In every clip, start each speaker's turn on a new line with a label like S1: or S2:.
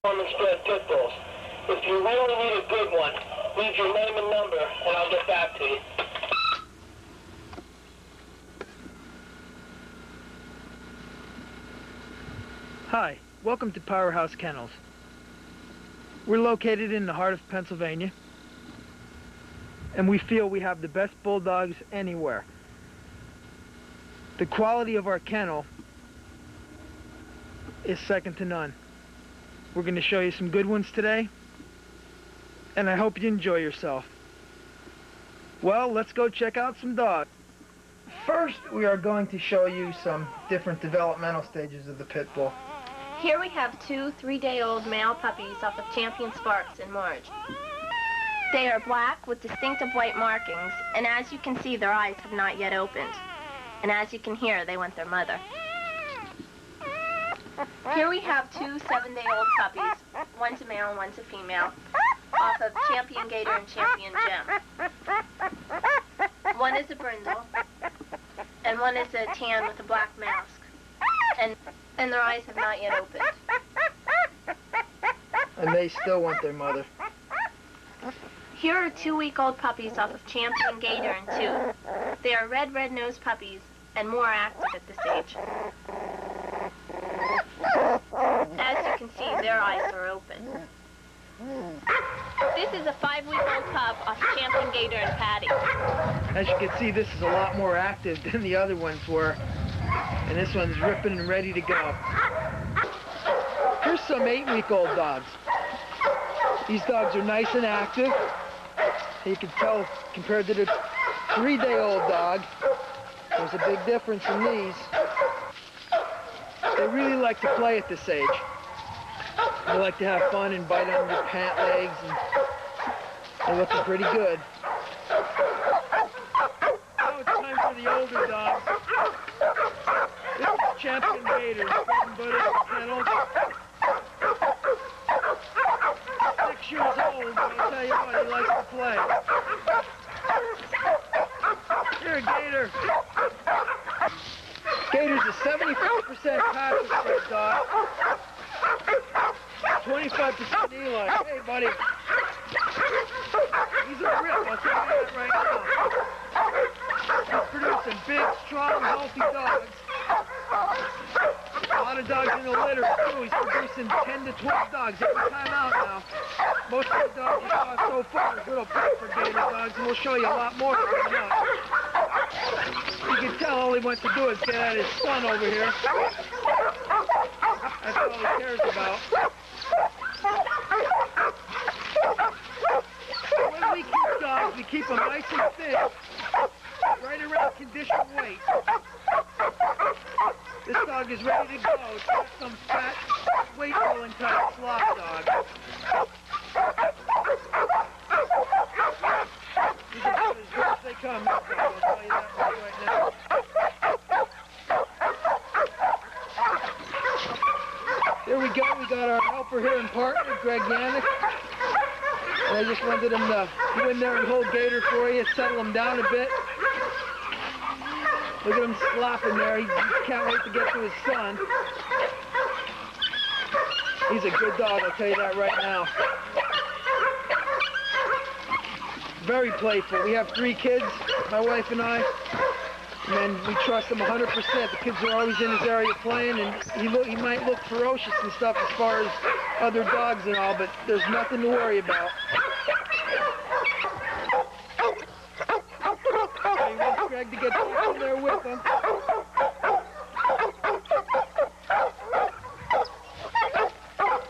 S1: Spread pit bulls. If you really need a good one, leave your name and number, and I'll get back to you.
S2: Hi, welcome to PowerHouse Kennels. We're located in the heart of Pennsylvania, and we feel we have the best bulldogs anywhere. The quality of our kennel is second to none. We're going to show you some good ones today, and I hope you enjoy yourself. Well, let's go check out some dogs. First, we are going to show you some different developmental stages of the pit bull.
S3: Here we have two 3-day-old male puppies off of Champion Sparks in Marge. They are black with distinctive white markings, and as you can see, their eyes have not yet opened. And as you can hear, they want their mother. Here we have two 7-day-old puppies. One's a male and one's a female, off of Champion Gator and Champion Gem. One is a brindle, and one is a tan with a black mask. And their eyes have not yet opened.
S2: And they still want their mother.
S3: Here are 2-week-old puppies off of Champion Gator and 2. They are red-nosed puppies and more active at this age. As you can see, their eyes are open. This is a 5-week-old pup off Champion Gator and Patty.
S2: As you can see, this is a lot more active than the other ones were. And this one's ripping and ready to go. Here's some 8-week-old dogs. These dogs are nice and active. You can tell compared to the 3-day-old dog, there's a big difference in these. They really like to play at this age. They like to have fun and bite on their pant legs, and they're looking pretty good. Now it's time for the older dogs. This is Champion Gator, Fred and Buddha Kennel. 6 years old, but I'll tell you what, he likes to play. Here, Gator. Gator's a 75% Patrick Spread dog, 25% Eli. Hey, buddy. He's a rip, I'll tell you that right now. He's producing big, strong, healthy dogs. A lot of dogs in the litter, too. He's producing 10 to 12 dogs every time out now. Most of the dogs you saw so far are little pepper Gator dogs, and we'll show you a lot more coming up. You can tell all he wants to do is get at his son over here. That's all he cares about. When we keep dogs, we keep them nice and thin, right around conditioned weight. This dog is ready to go. It's not some fat, weight-pulling type slop dog. These are about as good as they come, this dog, I'll tell you that right now. There we go, we got our helper here and partner, Greg Yannick. And I just wanted him to go in there and hold Gator for you, settle him down a bit. Look at him slopping there, he can't wait to get to his son. He's a good dog, I'll tell you that right now. Very playful. We have 3 kids, my wife and I, and we trust him 100%. The kids are always in his area playing, and he might look ferocious and stuff as far as other dogs and all, but there's nothing to worry about. He wants Greg to get back in there with him.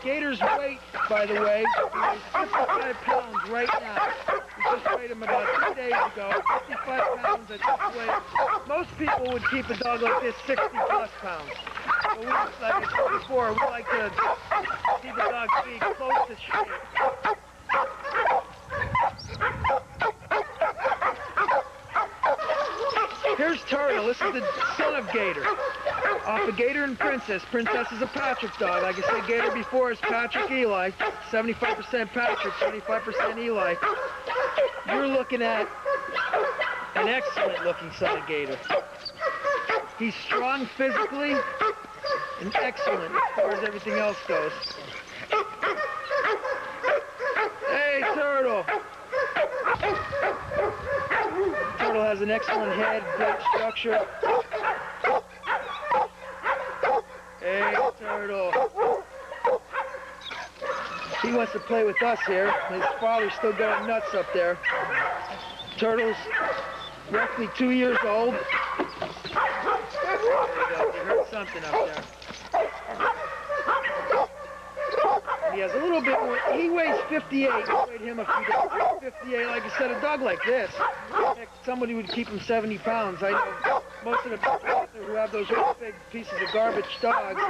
S2: Gator's weight, by the way, is 55 pounds right now. We just weighed him about 2 days ago, 55 pounds at this weight. Most people would keep a dog like this 60+ pounds. But we, like I said before, we like to see the dog be close to shape. Here's Turtle. This is the son of Gator. Off of Gator and Princess. Princess is a Patrick dog. Like I said, Gator before is Patrick Eli. 75% Patrick, 25% Eli. You're looking at an excellent looking son of Gator. He's strong physically and excellent as far as everything else goes. Hey, Turtle. Turtle has an excellent head, great structure. Hey, Turtle. He wants to play with us here. His father's still going nuts up there. Turtle's roughly 2 years old. There you go. You heard something up there. And he has a little bit more. He weighs 58. I weighed him a few days. 58. Like I said, a dog like this, heck, somebody would keep him 70 pounds. I know most of the people out there who have those real big pieces of garbage dogs,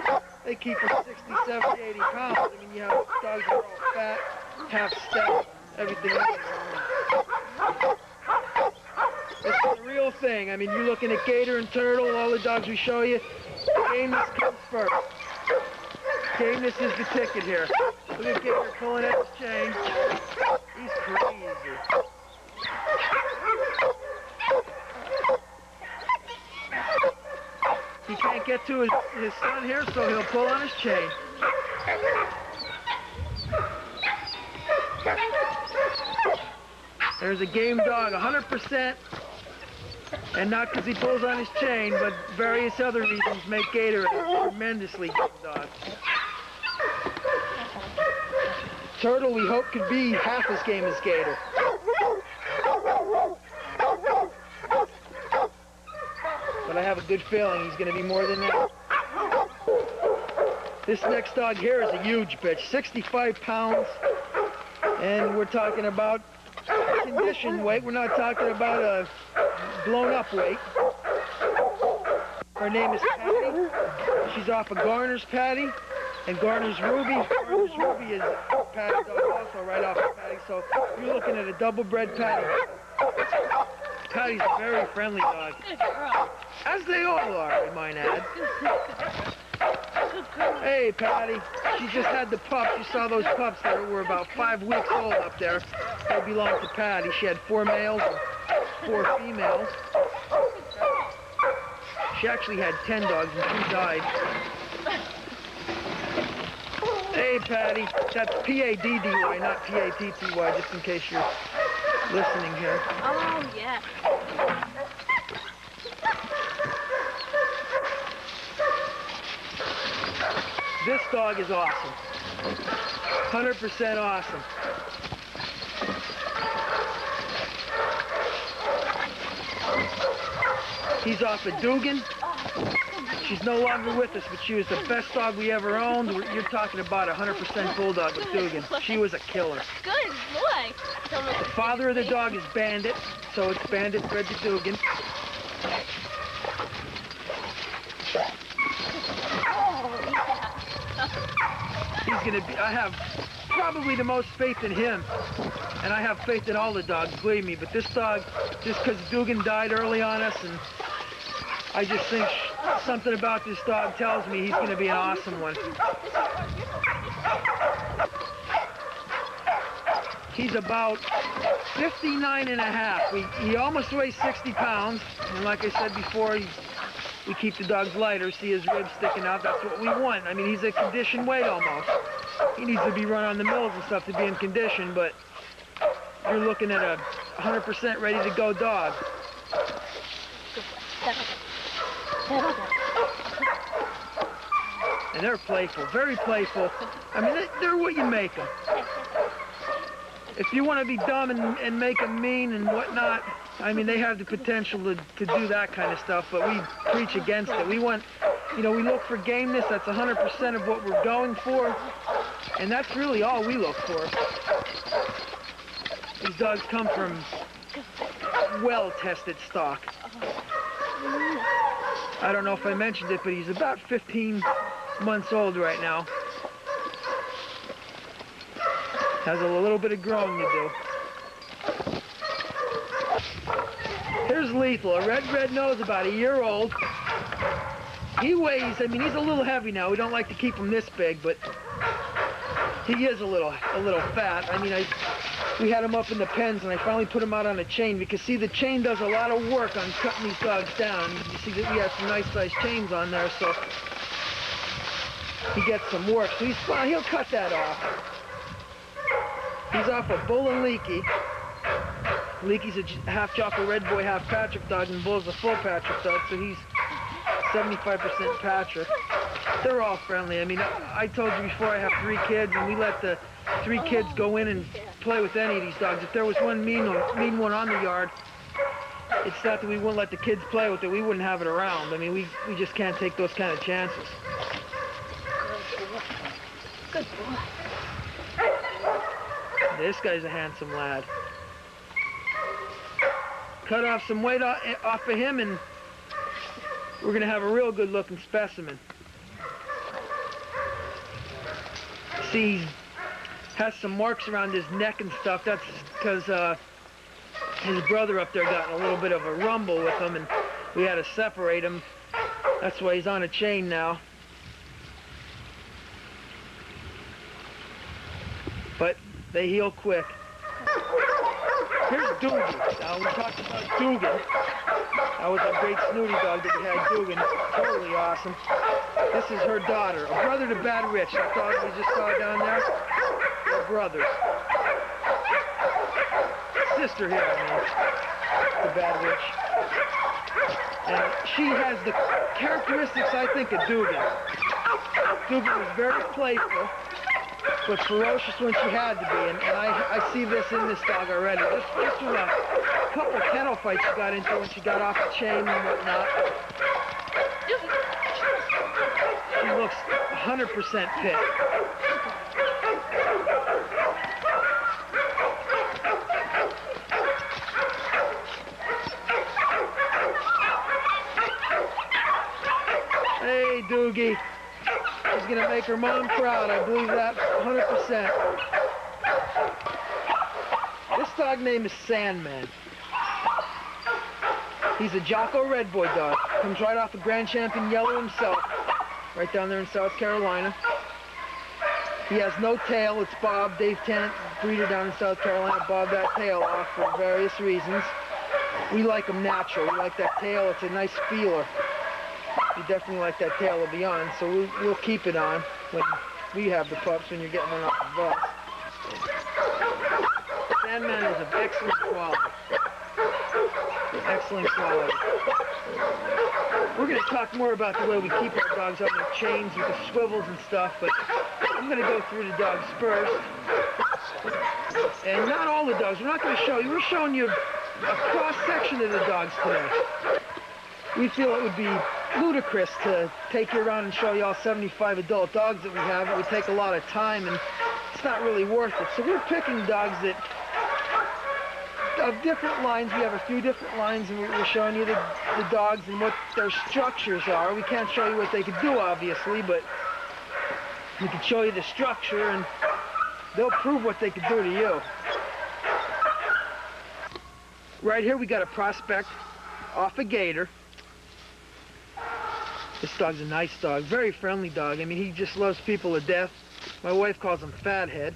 S2: they keep them 60, 70, 80 pounds. I mean, you have dogs that are all fat, half step, everything else. It's the real thing. I mean, you're looking at Gator and Turtle, all the dogs we show you. Gameness comes first. Gameness is the ticket here. Look at Gator pulling at his chain. He's crazy. He can't get to his son here, so he'll pull on his chain. There's a game dog, 100%, and not because he pulls on his chain, but various other reasons make Gator a tremendously good dog. Turtle, we hope, could be half as game as Gator. But I have a good feeling he's going to be more than that. This next dog here is a huge bitch, 65 pounds, and we're talking about condition weight. We're not talking about a blown up weight. Her name is Patty. She's off of Garner's Patty and Garner's Ruby. Garner's Ruby is Patty dog also right off of Patty. So you're looking at a double bred Patty. Patty's a very friendly dog. As they all are, I might add. Hey, Patty. She just had the pups. You saw those pups that were about 5 weeks old up there. They belonged to Patty. She had 4 males and 4 females. She actually had 10 dogs and 2 died. Hey, Patty. That's P-A-D-D-Y, not P-A-T-T-Y, just in case you're listening here.
S3: Oh, yeah.
S2: This dog is awesome. 100% awesome. He's off of Dugan. She's no longer with us, but she was the best dog we ever owned. You're talking about a 100% bulldog with Dugan. She was a killer.
S3: Good boy.
S2: The father of the dog is Bandit, so it's Bandit bred to Dugan. He's gonna be, I have probably the most faith in him, and I have faith in all the dogs, believe me, but this dog, just because Dugan died early on us, and I just think something about this dog tells me he's gonna be an awesome one. He's about 59 and a half. He almost weighs 60 pounds, and like I said before, we keep the dogs lighter, see his ribs sticking out. That's what we want. I mean, he's a conditioned weight almost. He needs to be run on the mills and stuff to be in condition, but you're looking at a 100% ready to go dog. And they're playful, very playful. I mean, they're what you make them. If you want to be dumb and make them mean and whatnot, I mean, they have the potential to do that kind of stuff, but we preach against it. We want, you know, we look for gameness. That's 100% of what we're going for, and that's really all we look for. These dogs come from well-tested stock. I don't know if I mentioned it, but he's about 15 months old right now. Has a little bit of growing to do. Here's Lethal, a red nose, about a year old. He weighs, I mean, he's a little heavy now. We don't like to keep him this big, but he is a little fat. I mean, we had him up in the pens, and I finally put him out on a chain because, see, the chain does a lot of work on cutting these dogs down. You see that we have some nice-sized chains on there, so he gets some work. So he'll cut that off. He's off a Bull and Leaky. Leaky's a half chocolate red boy, half Patrick dog, and Bull's a full Patrick dog, so he's 75% Patrick. They're all friendly. I mean, I told you before I have 3 kids, and we let the 3 kids go in and play with any of these dogs. If there was one mean one on the yard, it's not that we wouldn't let the kids play with it, we wouldn't have it around. I mean, we just can't take those kind of chances.
S3: Good boy.
S2: This guy's a handsome lad. Cut off some weight off of him, and we're going to have a real good-looking specimen. See, he has some marks around his neck and stuff. That's because his brother up there got in a little bit of a rumble with him, and we had to separate him. That's why he's on a chain now. But they heal quick. Here's Doogie. Now, we talked about Dugan. That was a great snooty dog that we had, Dugan. Totally awesome. This is her daughter, a brother to Bad Rich. That dog we just saw down there, they're brothers. Sister here, I mean, to Bad Rich. And she has the characteristics, I think, of Dugan. Dugan was very playful, but ferocious when she had to be, and I see this in this dog already. Just from a couple of kennel fights she got into when she got off the chain and whatnot. She looks 100% pit. Hey, Doogie. She's gonna make her mom proud. I believe that 100%. This dog name is Sandman. He's a Jocko Red Boy dog. Comes right off of Grand Champion Yellow himself, right down there in South Carolina. He has no tail. It's Bob, Dave Tennant, breeder down in South Carolina, bobbed that tail off for various reasons. We like him natural. We like that tail. It's a nice feeler. You definitely like that tail to be on, so we'll keep it on when we have the pups, when you're getting one off the bus. Sandman is of excellent quality. Excellent quality. We're going to talk more about the way we keep our dogs up in chains with the swivels and stuff, but I'm going to go through the dogs first. And not all the dogs. We're not going to show you. We're showing you a cross-section of the dogs today. We feel it would be ludicrous to take you around and show you all 75 adult dogs that we have. It would take a lot of time, and it's not really worth it. So we're picking dogs that of different lines. We have a few different lines, and we're showing you the dogs and what their structures are. We can't show you what they could do, obviously, but we can show you the structure, and they'll prove what they could do to you. Right here we got a prospect off a gator. This dog's a nice dog, very friendly dog. I mean, he just loves people to death. My wife calls him Fathead.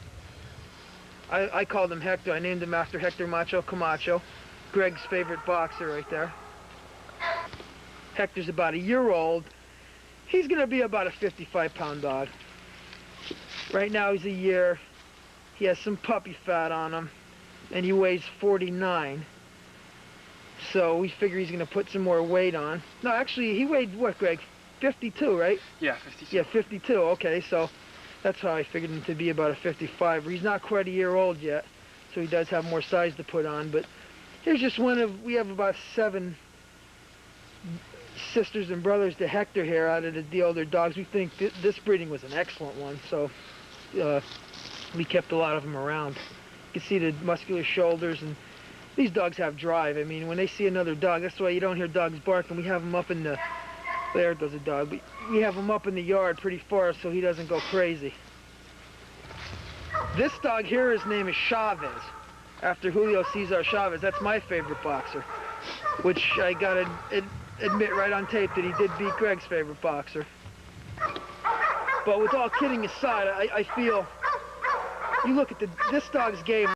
S2: I called him Hector. I named him after Hector Macho Camacho, Greg's favorite boxer right there. Hector's about a year old. He's going to be about a 55-pound dog. Right now he's a year. He has some puppy fat on him, and he weighs 49. So we figure he's going to put some more weight on. No, actually, he weighed what, Greg? 52, right?
S4: Yeah, 52.
S2: Yeah, 52. Okay, so that's how I figured him to be about a 55. He's not quite a year old yet, so he does have more size to put on. But here's just one of, we have about 7 sisters and brothers to Hector here out of the older dogs. We think this breeding was an excellent one, so we kept a lot of them around. You can see the muscular shoulders, and these dogs have drive. I mean, when they see another dog, that's why you don't hear dogs barking. We have them up in the, there goes a dog, but we have him up in the yard pretty far so he doesn't go crazy. This dog here, his name is Chavez, after Julio Cesar Chavez. That's my favorite boxer, which I gotta admit right on tape that he did beat Greg's favorite boxer. But with all kidding aside, I feel, you look at this dog's game.